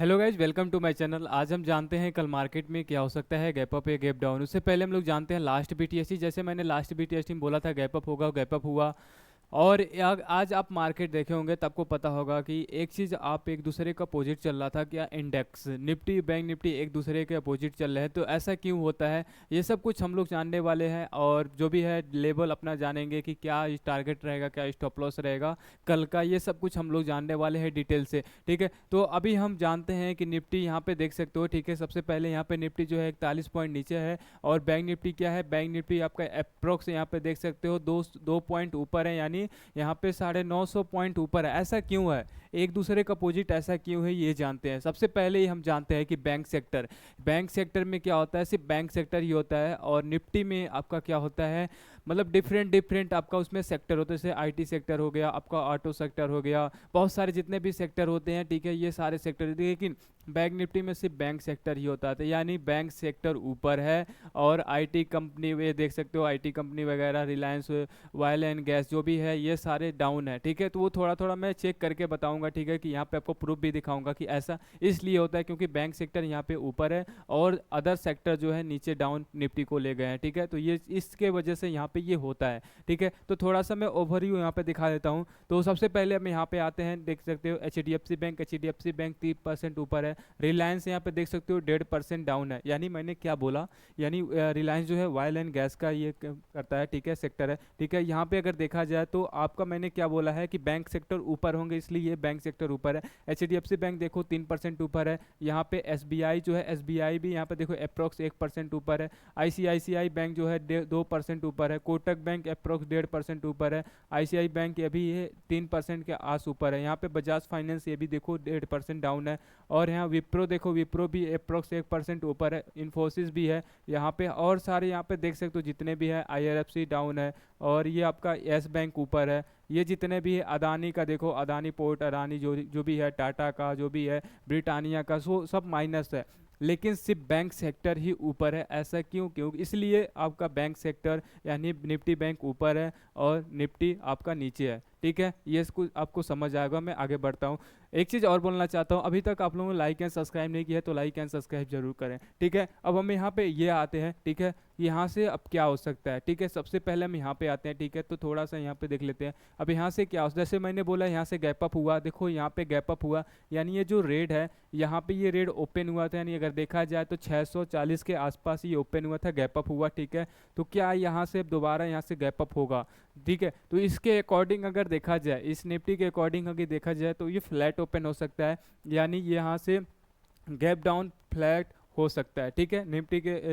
Hello guys, welcome to my channel. आज हम जानते हैं कल मार्केट में क्या हो सकता है, गैप अप या गैप डाउन। उससे पहले हम लोग जानते हैं लास्ट बीटीएससी। जैसे मैंने लास्ट बीटीएससी में बोला था गैप अप होगा, गैप अप हुआ। और आज आप मार्केट देखे होंगे तब आपको पता होगा कि एक चीज़ आप एक दूसरे का अपोजिट चल रहा था। क्या इंडेक्स निफ्टी बैंक निफ्टी एक दूसरे के अपोजिट चल रहे हैं, तो ऐसा क्यों होता है ये सब कुछ हम लोग जानने वाले हैं। और जो भी है लेवल अपना जानेंगे कि क्या टारगेट रहेगा, क्या स्टॉप लॉस रहेगा कल का, ये सब कुछ हम लोग जानने वाले हैं डिटेल से। ठीक है, तो अभी हम जानते हैं कि निफ्टी यहाँ पे देख सकते हो। ठीक है, सबसे पहले यहाँ पे निफ्टी जो है 41 पॉइंट नीचे है। और बैंक निफ्टी क्या है, बैंक निफ्टी आपका अप्रोक्स यहाँ पे देख सकते हो दो दो पॉइंट ऊपर है, यानी यहाँ पे 950 पॉइंट ऊपर है। ऐसा क्यों है, एक दूसरे का अपोजिट ऐसा क्यों है, ये जानते हैं। सबसे पहले ही हम जानते हैं कि बैंक सेक्टर में क्या होता है, सिर्फ बैंक सेक्टर ही होता है। और निफ्टी में आपका क्या होता है, मतलब डिफरेंट डिफरेंट आपका उसमें सेक्टर होते हैं। जैसे आईटी सेक्टर हो गया, आपका ऑटो सेक्टर हो गया, बहुत सारे जितने भी सेक्टर होते हैं। ठीक है, ये सारे सेक्टर होते हैं, लेकिन बैंक निफ्टी में सिर्फ बैंक सेक्टर ही होता है, यानी बैंक सेक्टर ऊपर है। और आईटी कंपनी वे देख सकते हो, आईटी कंपनी वगैरह रिलायंस ऑयल एंड गैस जो भी है ये सारे डाउन है। ठीक है, तो वो थोड़ा थोड़ा मैं चेक करके बताऊंगा। ठीक है, कि यहाँ पे आपको प्रूफ भी दिखाऊंगा कि ऐसा इसलिए होता है क्योंकि बैंक सेक्टर यहाँ पे ऊपर है और अदर सेक्टर जो है नीचे डाउन निफ्टी को ले गए हैं। ठीक है, तो ये इसके वजह से यहाँ पे ये होता है। ठीक है, तो थोड़ा सा मैं ओवरव्यू यहाँ पे दिखा देता हूँ। तो सबसे पहले हम यहाँ पे आते हैं, देख सकते हो H D F C bank 3% ऊपर है। रिलायंस यहाँ पे देख सकते हो 1.5% डाउन है। यानी मैंने क्या बोला, यानी रिलायंस जो है ऑयल एंड गैस का ये करता है। ठीक है, सेक्टर है। ठीक है, यहाँ पे अगर देखा जाए तो आपका मैंने क्या बोला है कि बैंक सेक्टर ऊपर होंगे, इसलिए ये बैंक सेक्टर ऊपर है। एच बैंक देखो 3% ऊपर है। यहाँ पे एस जो है, एस भी यहाँ पे देखो अप्रोक्स 1% ऊपर है। ICICI बैंक जो है 2% ऊपर है। कोटक बैंक अप्रोक्स 1.5% ऊपर है। ICICI बैंक ये भी है 3% के आस ऊपर है। यहाँ पे बजाज फाइनेंस ये भी देखो 1.5% डाउन है। और यहाँ विप्रो देखो, विप्रो भी अप्रोक्स 1% ऊपर है। इन्फोसिस भी है यहाँ पे, और सारे यहाँ पे देख सकते हो जितने भी है। IRFC डाउन है। और ये आपका यस बैंक ऊपर है। ये जितने भी है, अदानी का देखो, अदानी पोर्ट, अदानी जो जो भी है, टाटा का जो भी है, ब्रिटानिया का, सो सब माइनस है। लेकिन सिर्फ बैंक सेक्टर ही ऊपर है। ऐसा क्यों, क्यों इसलिए आपका बैंक सेक्टर यानी निफ्टी बैंक ऊपर है और निफ्टी आपका नीचे है। ठीक है, ये इसको आपको समझ आएगा। मैं आगे बढ़ता हूँ। एक चीज़ और बोलना चाहता हूँ, अभी तक आप लोगों ने लाइक एंड सब्सक्राइब नहीं किया है तो लाइक एंड सब्सक्राइब जरूर करें। ठीक है, अब हम यहाँ पे ये आते हैं। ठीक है, यहाँ से अब क्या हो सकता है। ठीक है, सबसे पहले हम यहाँ पे आते हैं। ठीक है, तो थोड़ा सा यहाँ पे देख लेते हैं अब यहाँ से क्या हो, जैसे मैंने बोला यहाँ से गैप अप हुआ। देखो यहाँ पे गैप अप हुआ, यानी ये जो रेड है यहाँ पे, ये रेड ओपन हुआ था, यानी अगर देखा जाए तो 640 के आसपास ये ओपन हुआ था, गैप अप हुआ। ठीक है, तो क्या यहाँ से दोबारा यहाँ से गैप अप होगा। ठीक है, तो इसके अकॉर्डिंग अगर देखा जाए, इस निफ्टी के अकॉर्डिंग अगर देखा जाए तो ये फ्लैट ओपन हो सकता है, यानी यहाँ से गैप डाउन फ्लैट हो सकता है। ठीक है,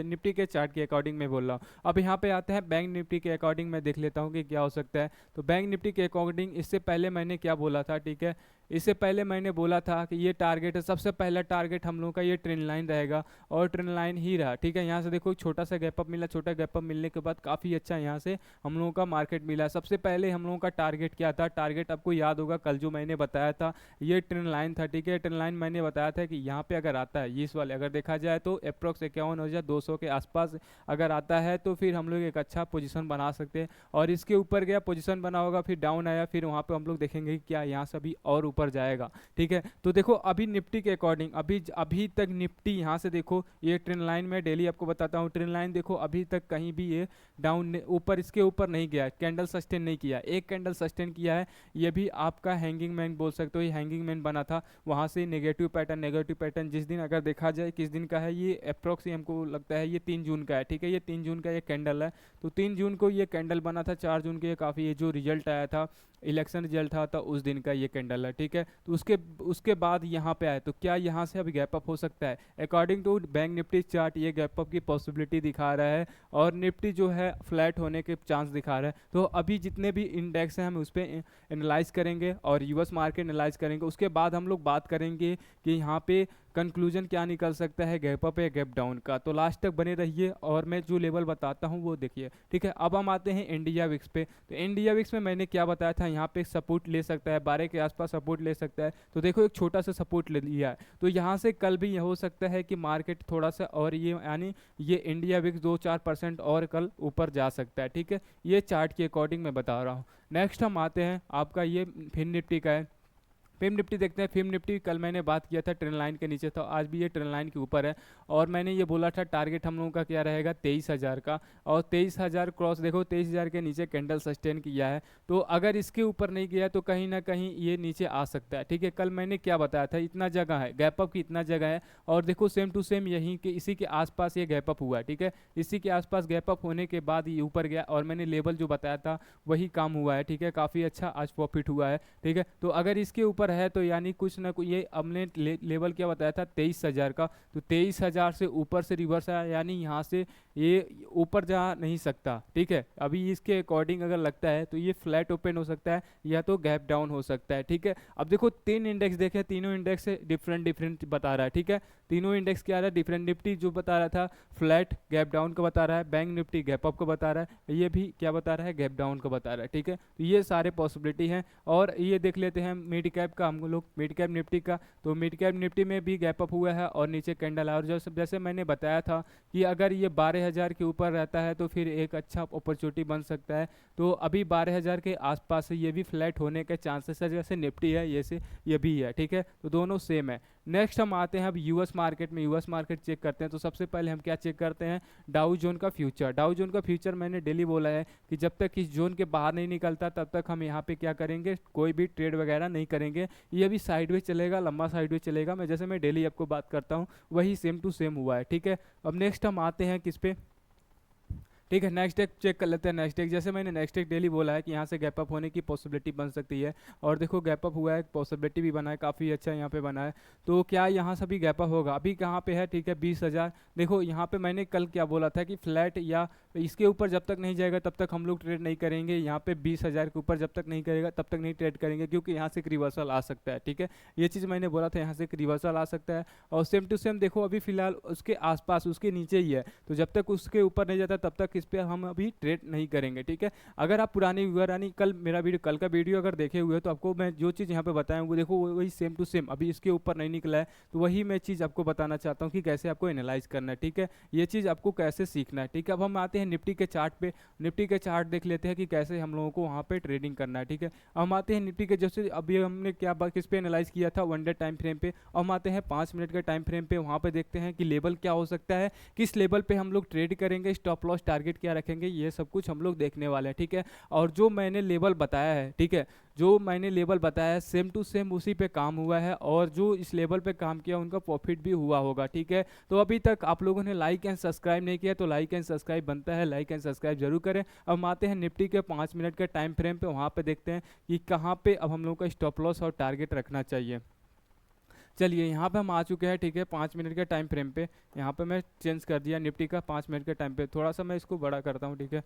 निफ्टी के चार्ट के अकॉर्डिंग मैं बोल रहा हूँ। अब यहाँ पे आते हैं बैंक निफ्टी के अकॉर्डिंग, मैं देख लेता हूँ कि क्या हो सकता है। तो बैंक निफ्टी के अकॉर्डिंग इससे पहले मैंने क्या बोला था। ठीक है, इससे पहले मैंने बोला था कि ये टारगेट है, सबसे पहला टारगेट हम लोगों का ये ट्रेंड लाइन रहेगा, और ट्रेंड लाइन ही रहा। ठीक है, यहाँ से देखो छोटा सा गैप अप मिला, छोटा गैप अप मिलने के बाद काफ़ी अच्छा यहाँ से हम लोगों का मार्केट मिला। सबसे पहले हम लोगों का टारगेट क्या था, टारगेट आपको याद होगा कल जो मैंने बताया था, ये ट्रेंड लाइन था। ठीक है, ट्रेंड लाइन मैंने बताया था कि यहाँ पे अगर आता है, इस वाले अगर देखा जाए तो अप्रोक्स 51,200 के आसपास अगर आता है तो फिर हम लोग एक अच्छा पोजीशन बना सकते हैं। और इसके ऊपर गया, पोजीशन बना होगा, फिर डाउन आया, फिर वहाँ पे हम लोग देखेंगे कि क्या यहाँ से अभी और ऊपर जाएगा। ठीक है, तो देखो अभी निफ्टी के अकॉर्डिंग अभी अभी तक निफ्टी यहाँ से देखो, ये ट्रेंड लाइन में डेली आपको बताता हूँ, ट्रेंड लाइन देखो अभी तक कहीं भी ये डाउन ऊपर इसके ऊपर नहीं गया, कैंडल सस्टेन नहीं किया। एक कैंडल सस्टेन किया है, ये भी आपका हैंगिंग मैन बोल सकते हो, ये हैंगिंग मैन बना था। वहाँ से नेगेटिव पैटर्न जिस दिन अगर देखा जाए किस दिन का है, ये अप्रोक्स हमको लगता है ये 3 जून का है। ठीक है, ये 3 जून का ये कैंडल है। तो 3 जून को ये कैंडल बना था, 4 जून के काफ़ी ये जो रिजल्ट आया था, इलेक्शन रिजल्ट था उस दिन का ये कैंडल है। ठीक है, तो उसके उसके बाद यहाँ पे आए तो क्या यहाँ से अभी गैप अप हो सकता है। According to bank Nifty chart ये गैप अप की पॉसिबिलिटी दिखा रहा है, और निफ्टी जो है फ्लैट होने के चांस दिखा रहा है। तो अभी जितने भी इंडेक्स हैं हम उस पर एनालाइज करेंगे और यूएस मार्केट एनालाइज करेंगे। उसके बाद हम लोग बात करेंगे कि यहाँ पे कंक्लूजन क्या निकल सकता है, गैप अप या गैप डाउन का। तो लास्ट तक बने रहिए और मैं जो लेवल बताता हूँ वो देखिए। ठीक है, अब हम आते हैं इंडिया विक्स पे। तो इंडिया विक्स में मैंने क्या बताया था, यहाँ पे सपोर्ट ले सकता है, 12 के आसपास सपोर्ट ले सकता है। तो देखो एक छोटा सा सपोर्ट ले लिया है, तो यहाँ से कल भी ये हो सकता है कि मार्केट थोड़ा सा और ये यानी ये इंडिया विक्स 2-4% और कल ऊपर जा सकता है। ठीक है, ये चार्ट के अकॉर्डिंग मैं बता रहा हूँ। नेक्स्ट हम आते हैं, आपका ये फिर निफ्टी का है। फिल्म निफ्टी देखते हैं। फिल्म निफ्टी कल मैंने बात किया था ट्रेंड लाइन के नीचे था, आज भी ये ट्रेंड लाइन के ऊपर है। और मैंने ये बोला था टारगेट हम लोगों का क्या रहेगा 23,000 का, और 23,000 क्रॉस देखो 23,000 के नीचे कैंडल सस्टेन किया है। तो अगर इसके ऊपर नहीं गया तो कहीं ना कहीं ये नीचे आ सकता है, ठीक है। कल मैंने क्या बताया था, इतना जगह है गैप अप की, इतना जगह है। और देखो सेम टू सेम यहीं के इसी के आसपास ये गैप अप हुआ है, ठीक है। इसी के आसपास गैप अप होने के बाद ये ऊपर गया, और मैंने लेवल जो बताया था वही काम हुआ है, ठीक है। काफ़ी अच्छा आज प्रॉफिट हुआ है, ठीक है। तो अगर इसके ऊपर है तो यानी कुछ ना कुछ, ये हमने लेवल क्या बताया था 23,000 का, तो 23,000 से ऊपर से रिवर्स आया, यानी यहाँ से ये ऊपर जा नहीं सकता, ठीक है। अभी इसके अकॉर्डिंग अगर लगता है तो ये फ्लैट ओपन हो सकता है या तो गैप डाउन हो सकता है, ठीक है। अब देखो 3 इंडेक्स देखे, तीनों इंडेक्स से डिफरेंट डिफरेंट बता रहा है, ठीक है। तीनों इंडेक्स क्या रहा है डिफरेंट। निफ्टी जो बता रहा था फ्लैट गैप डाउन का बता रहा है, बैंक निफ्टी गैप अप का बता रहा है, ये भी क्या बता रहा है गैप डाउन का बता रहा है, ठीक है। तो ये सारे पॉसिबिलिटी हैं। और ये देख लेते हैं मिड कैप का हम लोग, मिड कैप निफ्टी का। तो मिड कैप निफ्टी में भी गैप अप हुआ है और नीचे कैंडल है। और जैसे मैंने बताया था कि अगर ये 12,000 के ऊपर रहता है तो फिर एक अच्छा अपॉर्चुनिटी बन सकता है। तो अभी 12,000 के आसपास ये भी फ्लैट होने के चांसेस है, जैसे निफ्टी है ये भी है, ठीक है। तो दोनों सेम है। नेक्स्ट हम आते हैं अब यूएस मार्केट में। यूएस मार्केट चेक करते हैं। तो सबसे पहले हम क्या चेक करते हैं, डाउ जोन का फ्यूचर। डाउ जोन का फ्यूचर मैंने डेली बोला है कि जब तक इस जोन के बाहर नहीं निकलता तब तक हम यहाँ पे क्या करेंगे, कोई भी ट्रेड वगैरह नहीं करेंगे। ये भी साइडवेज चलेगा, लंबा साइडवेज चलेगा। मैं डेली आपको बात करता हूँ वही सेम टू सेम हुआ है, ठीक है। अब नेक्स्ट हम आते हैं किस पे, ठीक है, नेक्स्ट एक चेक कर लेते हैं। नेक्स्ट एक, जैसे मैंने नेक्स्ट एक डेली बोला है कि यहाँ से गैप अप होने की पॉसिबिलिटी बन सकती है। और देखो गैप अप हुआ है, पॉसिबिलिटी भी बना है, काफ़ी अच्छा यहाँ पे बना है। तो क्या यहाँ से भी गैप अप होगा, अभी कहाँ पे है, ठीक है 20,000। देखो यहाँ पे मैंने कल क्या बोला था कि फ्लैट या इसके ऊपर जब तक नहीं जाएगा तब तक हम लोग ट्रेड नहीं करेंगे। यहाँ पे 20,000 के ऊपर जब तक नहीं करेगा तब तक नहीं ट्रेड करेंगे, क्योंकि यहाँ से एक रिवर्सल आ सकता है, ठीक है। ये चीज़ मैंने बोला था, यहाँ से एक रिवर्सल आ सकता है। और सेम टू सेम देखो अभी फिलहाल उसके आसपास, उसके नीचे ही है। तो जब तक उसके ऊपर नहीं जाता तब तक इस पर हम अभी ट्रेड नहीं करेंगे, ठीक है। अगर आप पुरानी व्यूअर यानी कल का वीडियो अगर देखे हुए तो आपको मैं जो चीज़ यहाँ पे बताया हूँ वो देखो वही सेम टू सेम अभी इसके ऊपर नहीं निकला है। तो वही मैं चीज़ आपको बताना चाहता हूँ कि कैसे आपको एनालाइज करना है, ठीक है। ये चीज़ आपको कैसे सीखना है, ठीक है। अब हम आते हैं निफ्टी के चार्ट पे। निफ्टी के चार्ट देख लेते हैं कि कैसे हम लोगों को वहाँ पे ट्रेडिंग करना है, ठीक है। हम आते हैं निफ्टी के, जैसे अभी हमने क्या किस पे एनालाइज किया था 1 डे टाइम फ्रेम पे। हम आते हैं 5 मिनट के टाइम फ्रेम पे। वहाँ पे देखते हैं कि लेवल क्या हो सकता है, किस लेवल पे हम लोग ट्रेड करेंगे, स्टॉप लॉस टारगेट क्या रखेंगे, ये सब कुछ हम लोग देखने वाले हैं, ठीक है। और जो मैंने लेवल बताया है, ठीक है, जो मैंने लेवल बताया है सेम टू सेम उसी पे काम हुआ है। और जो इस लेवल पे काम किया उनका प्रॉफिट भी हुआ होगा, ठीक है। तो अभी तक आप लोगों ने लाइक एंड सब्सक्राइब नहीं किया तो लाइक एंड सब्सक्राइब बनता है, लाइक एंड सब्सक्राइब जरूर करें। अब हम आते हैं निफ्टी के 5 मिनट के टाइम फ्रेम पे। वहाँ पे देखते हैं कि कहाँ पे अब हम लोग का स्टॉप लॉस और टारगेट रखना चाहिए। चलिए यहाँ पे हम आ चुके हैं, ठीक है 5 मिनट के टाइम फ्रेम पे। यहाँ पे मैं चेंज कर दिया निफ्टी का 5 मिनट के टाइम पे। थोड़ा सा मैं इसको बड़ा करता हूँ, ठीक है।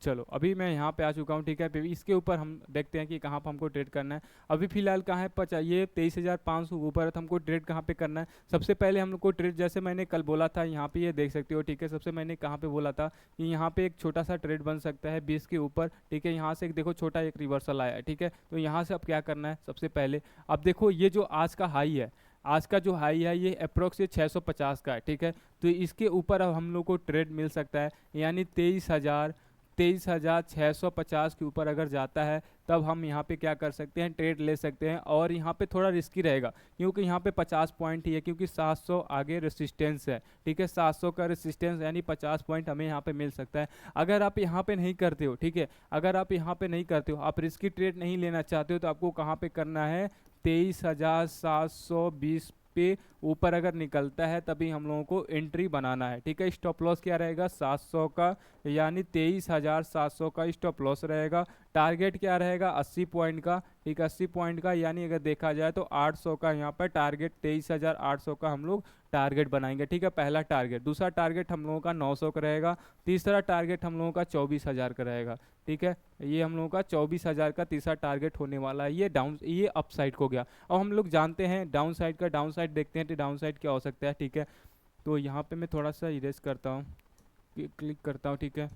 चलो अभी मैं यहाँ पे आ चुका हूँ, ठीक है। फिर इसके ऊपर हम देखते हैं कि कहाँ पर हमको ट्रेड करना है। अभी फिलहाल कहाँ है, ये 23,500 ऊपर है। तो हमको ट्रेड कहाँ पे करना है, सबसे पहले हम लोग को ट्रेड, जैसे मैंने कल बोला था यहाँ पे ये देख सकते हो, ठीक है। सबसे मैंने कहाँ पे बोला था कि यहाँ पे एक छोटा सा ट्रेड बन सकता है 20 के ऊपर, ठीक है। यहाँ से एक देखो छोटा एक रिवर्सल आया है, ठीक है। तो यहाँ से अब क्या करना है, सबसे पहले अब देखो ये जो आज का हाई है, आज का जो हाई है ये अप्रोक्स 650 का है, ठीक है। तो इसके ऊपर अब हम लोग को ट्रेड मिल सकता है, यानी 23,650 के ऊपर अगर जाता है तब हम यहाँ पे क्या कर सकते हैं, ट्रेड ले सकते हैं। और यहाँ पे थोड़ा रिस्की रहेगा क्योंकि यहाँ पे 50 पॉइंट ही है, क्योंकि 700 आगे रेसिस्टेंस है, ठीक है। 700 का रेसिस्टेंस यानी 50 पॉइंट हमें यहाँ पे मिल सकता है। अगर आप यहाँ पे नहीं करते हो, ठीक है, अगर आप यहाँ पे नहीं करते हो, आप रिस्की ट्रेड नहीं लेना चाहते हो, तो आपको कहाँ पे करना है, 23,720 पे ऊपर अगर निकलता है तभी हम लोगों को एंट्री बनाना है, ठीक है। स्टॉप लॉस क्या रहेगा 700 का, यानी 23,700 का स्टॉप लॉस रहेगा। टारगेट क्या रहेगा 80 पॉइंट का, ठीक है, 80 पॉइंट का, यानी अगर देखा जाए तो 800 का यहाँ पर टारगेट, 23,800 का हम लोग टारगेट बनाएंगे, ठीक है। पहला टारगेट। दूसरा टारगेट हम लोगों का 900 का रहेगा। तीसरा टारगेट हम लोगों का 24,000 का रहेगा, ठीक है। ये हम लोगों का 24,000 का तीसरा टारगेट होने वाला है। ये अप साइड को गया। अब हम लोग जानते हैं डाउन साइड का, डाउन साइड देखते हैं तो डाउन साइड क्या हो सकता है, ठीक है। तो यहाँ पे मैं थोड़ा सा इरेज करता हूँ, क्लिक करता हूँ, ठीक है।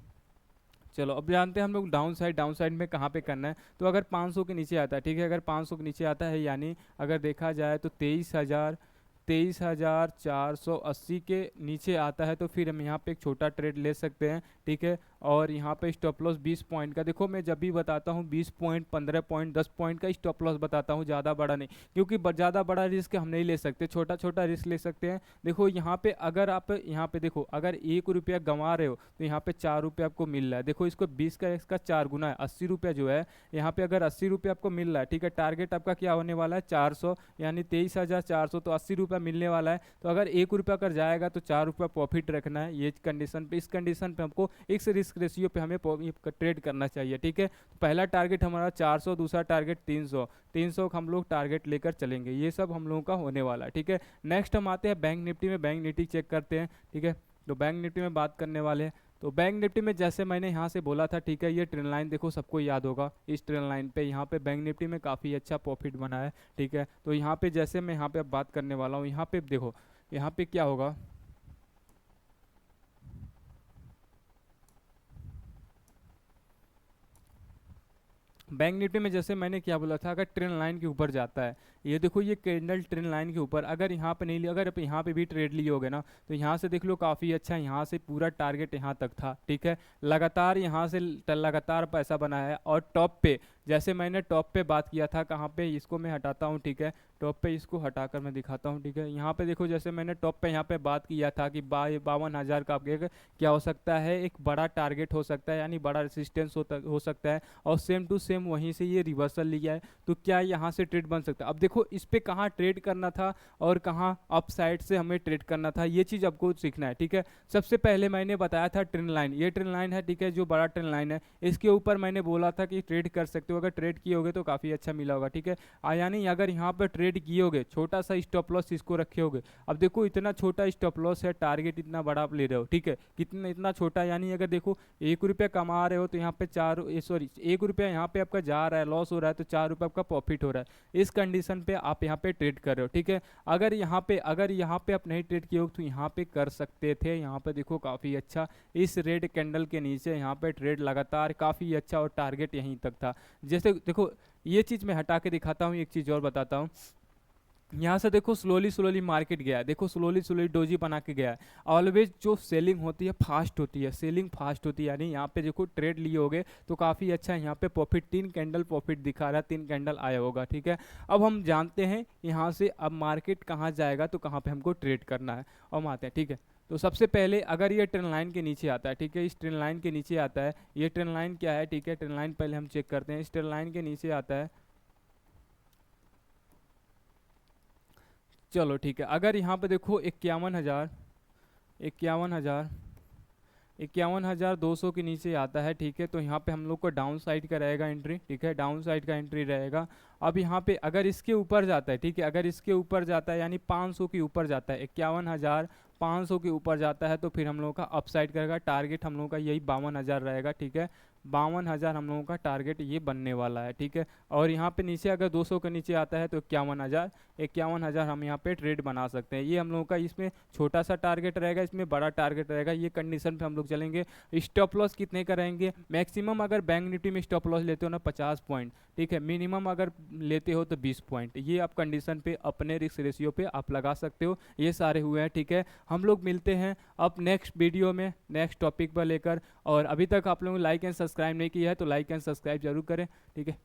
चलो अब जानते हैं हम लोग डाउन साइड में कहाँ पे करना है। तो अगर 500 के नीचे आता है, ठीक है, अगर 500 के नीचे आता है यानी अगर देखा जाए तो 23,480 के नीचे आता है तो फिर हम यहाँ पे एक छोटा ट्रेड ले सकते हैं, ठीक है। और यहाँ पे स्टॉप लॉस 20 पॉइंट का, देखो मैं जब भी बताता हूँ 20 पॉइंट, 15 पॉइंट, 10 पॉइंट का स्टॉप लॉस बताता हूँ, ज़्यादा बड़ा नहीं, क्योंकि ज़्यादा बड़ा रिस्क हम नहीं ले सकते, छोटा छोटा रिस्क ले सकते हैं। देखो यहाँ पे अगर आप यहाँ पे देखो अगर 1 रुपया गंवा रहे हो तो यहाँ पे 4 रुपये आपको मिल रहा है। देखो इसको 20 का इसका 4 गुना है, 80 रुपया जो है यहाँ पे, अगर 80 रुपये आपको मिल रहा है, ठीक है, टारगेट आपका क्या होने वाला है 400, यानी 23,400, तो 80 रुपया मिलने वाला है। तो अगर 1 रुपया कर जाएगा तो 4 रुपया प्रॉफिट रखना है, ये कंडीशन पे, इस कंडीशन पे हमको इस रिस्क रेशियो पे हमें ट्रेड करना चाहिए, ठीक है। तो पहला टारगेट हमारा 400, दूसरा टारगेट 300 हम लोग टारगेट लेकर चलेंगे, ये सब हम लोगों का होने वाला है, ठीक है। नेक्स्ट हम आते हैं बैंक निफ्टी में, बैंक निफ्टी चेक करते हैं, ठीक है। तो बैंक निफ्टी में बात करने वाले हैं। तो बैंक निफ्टी में जैसे मैंने यहाँ से बोला था, ठीक है, ये ट्रेंड लाइन देखो सबको याद होगा, इस ट्रेंड लाइन पे यहाँ पे बैंक निफ्टी में काफ़ी अच्छा प्रॉफिट बना है, ठीक है। तो यहाँ पे जैसे मैं यहाँ पे अब बात करने वाला हूँ, यहाँ पे देखो यहाँ पे क्या होगा, बैंक निफ्टी में जैसे मैंने क्या बोला था, अगर ट्रेंड लाइन के ऊपर जाता है, ये देखो ये कैंडल ट्रेंड लाइन के ऊपर, अगर यहाँ पे नहीं लिया, अगर आप यहाँ पे भी ट्रेड लिए होगे ना, तो यहाँ से देख लो काफ़ी अच्छा, यहाँ से पूरा टारगेट यहाँ तक था, ठीक है। लगातार यहाँ से लगातार पैसा बना है। और टॉप पे जैसे मैंने टॉप पे बात किया था, कहाँ पे, इसको मैं हटाता हूँ, ठीक है, टॉप पे इसको हटाकर मैं दिखाता हूँ, ठीक है। यहाँ पे देखो जैसे मैंने टॉप पे यहाँ पे बात किया था कि 52,000 का आपके क्या हो सकता है, एक बड़ा टारगेट हो सकता है, यानी बड़ा रेसिस्टेंस हो सकता है। और सेम टू सेम वहीं से ये रिवर्सल लिया है, तो क्या यहाँ से ट्रेड बन सकता है। अब देखो इस पे कहाँ ट्रेड करना था और कहाँ अप साइड से हमें ट्रेड करना था, ये चीज़ आपको सीखना है, ठीक है। सबसे पहले मैंने बताया था ट्रेंड लाइन, ये ट्रेंड लाइन है, ठीक है, जो बड़ा ट्रेंड लाइन है, इसके ऊपर मैंने बोला था कि ट्रेड कर सकते हो, अगर ट्रेड किए होगे तो काफ़ी अच्छा मिला होगा, ठीक है। यानी अगर यहाँ पर ट्रेड किए होगे, छोटा सा स्टॉप लॉस इसको रखे होगे, अब देखो इतना छोटा स्टॉप लॉस है, टारगेट इतना बड़ा आप ले रहे हो, ठीक है, कितना इतना छोटा, यानी अगर देखो 1 रुपया कमा रहे हो तो यहाँ पे 1 रुपया यहाँ पे आपका जा रहा है, लॉस हो रहा है, तो 4 रुपये आपका प्रॉफिट हो रहा है। इस कंडीशन पे आप यहाँ पे ट्रेड कर रहे हो, ठीक है। अगर यहाँ पे आप नहीं ट्रेड किए हो तो यहाँ पे कर सकते थे, यहाँ पे देखो काफ़ी अच्छा इस रेड कैंडल के नीचे यहाँ पे ट्रेड लगातार काफ़ी अच्छा, और टारगेट यहीं तक था। जैसे देखो ये चीज़ मैं हटा के दिखाता हूँ, एक चीज़ और बताता हूँ। यहाँ से देखो स्लोली मार्केट गया है, देखो स्लोली डोजी बना के गया है। ऑलवेज जो सेलिंग होती है फास्ट होती है, सेलिंग फास्ट होती है, यानी यहाँ पे देखो ट्रेड लिए होगे तो काफ़ी अच्छा यहाँ पे प्रॉफिट, 3 कैंडल प्रॉफिट दिखा रहा है, 3 कैंडल आया होगा, ठीक है। अब हम जानते हैं यहाँ से अब मार्केट कहाँ जाएगा, तो कहाँ पे हमको ट्रेड करना है, और हम आते हैं, ठीक है। तो सबसे पहले अगर ये ट्रेंड लाइन के नीचे आता है, ठीक है, इस ट्रेंड लाइन के नीचे आता है, ये ट्रेंड लाइन क्या है, ठीक है, ट्रेंड लाइन पहले हम चेक करते हैं, इस ट्रेंड लाइन के नीचे आता है। चलो ठीक है, अगर यहाँ पे देखो 51,200 के नीचे आता है, ठीक है, तो यहाँ पे हम लोग को डाउन साइड का रहेगा एंट्री, ठीक है, डाउन साइड का एंट्री रहेगा। अब यहाँ पे अगर इसके ऊपर जाता है, ठीक है, अगर इसके ऊपर जाता है यानी 500 के ऊपर जाता है, 51,500 के ऊपर जाता है, तो फिर हम लोगों का अपसाइड करेगा, टारगेट हम लोगों का यही 52,000 रहेगा, ठीक है। 52,000 हम लोगों का टारगेट ये बनने वाला है, ठीक है। और यहाँ पे नीचे अगर 200 के नीचे आता है तो 51,000 हम यहाँ पे ट्रेड बना सकते हैं। ये हम लोगों का इसमें छोटा सा टारगेट रहेगा, इसमें बड़ा टारगेट रहेगा, ये कंडीशन पे हम लोग चलेंगे। स्टॉप लॉस कितने का रहेंगे, मैक्सिमम अगर बैंक निफ्टी में स्टॉप लॉस लेते हो ना 50 पॉइंट, ठीक है, मिनिमम अगर लेते हो तो 20 पॉइंट, ये आप कंडीशन पे अपने रिस्क रेशियो पे आप लगा सकते हो। ये सारे हुए हैं, ठीक है। हम लोग मिलते हैं अब नेक्स्ट वीडियो में नेक्स्ट टॉपिक पर लेकर, और अभी तक आप लोगों ने लाइक एंड सब्सक्राइब नहीं किया है तो लाइक एंड सब्सक्राइब जरूर करें, ठीक है।